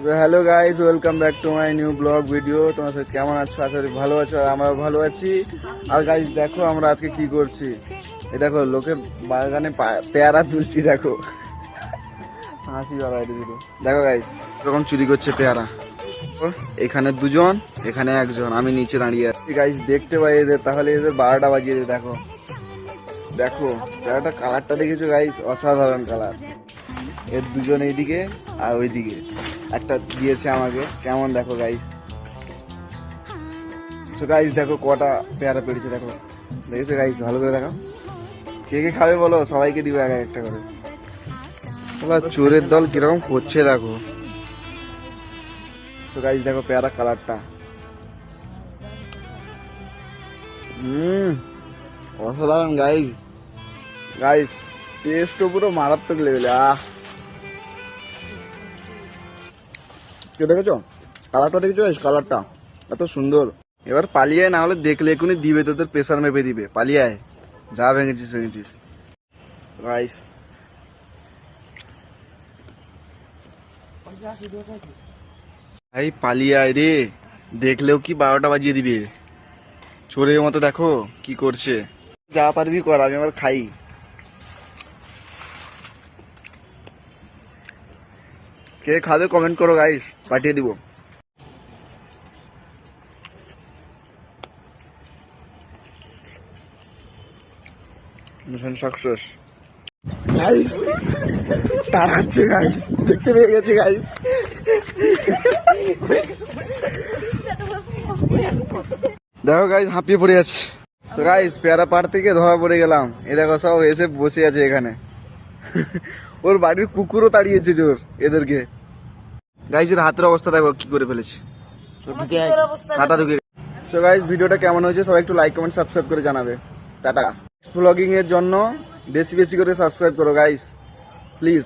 Hello guys, welcome back to my new blog video. তোমার সাথে কেমন আছো? আশা করি ভালো আছো, আর আমরাও ভালো আছি। আর গাইস দেখো আমরা আজকে কি করছি। এই দেখো লোকের বাগানে পেয়ারা তুলছি। দেখো হাসি দেখো গাইস এরকম চুরি করছে পেয়ারা। এখানে দুজন, এখানে একজন, আমি নিচে দাঁড়িয়ে আছি। গাইস দেখতে পাই এদের, তাহলে এদের 12টা বাজিয়ে দেয়। দেখো দেখো পেয়ারাটা কালারটা দেখেছো গাইস? অসাধারণ কালার। এর দুজন এইদিকে আর ওইদিকে একটা দিয়েছে আমাকে। কেমন দেখো গাইস, তো গাইস দেখো কটা পেয়ারা পেড়েছে। দেখো দেখেছো গাইস? ভালো করে দেখো। কে কে খাবে বলো? সবাইকে দিবে এক একটা করে। চোরের দল কিরকম করছে দেখো। তো গাইস দেখো পেয়ারা কালারটা, অসাধারণ গাইস। গাইস টেস্টও পুরো মারাত্মক লেভেলে। কে দেখেছো কালারটা? দেখেছো গাইস কালারটা এত সুন্দর। এবার পালিয়ে না হলে দেখলে এখনই দিবে, তোদের প্রেসার মেপে দিবে। পালিয়ে যা ভেঙেছিস ভেঙেছিস গাইস। ভাই পালিয়ে আয় রে, দেখলেও কি 12টা বাজিয়ে দিবে। চোরের মতো দেখো কি করছে। যা পারবি কর, আমি আবার খাই। কে খাবে কমেন্ট করো গাইস, পাঠিয়ে দিব। Mission success guys. তাড়াচ্ছে গাইস, দেখতে পেয়ে গেছে গাইস। দেখো গাইস হাঁপিয়ে পড়ে আছে। তো গাইস পেয়ারা পাড় থেকে ধরা পড়ে গেলাম। এই দেখো সব এসে বসে আছে এখানে। ওর বাড়ির কুকুরও তাড়িয়েছে জোর এদেরকে। গাইসের হাতের অবস্থা দেখো কি করে ফেলেছে, কাটা ঢুকে। তো গাইস ভিডিওটা কেমন হয়েছে সবাই একটু লাইক কমেন্ট সাবস্ক্রাইব করে জানাবে। টাটা। ব্লগিং এর জন্য বেশি বেশি করে সাবস্ক্রাইব করো গাইস প্লিজ।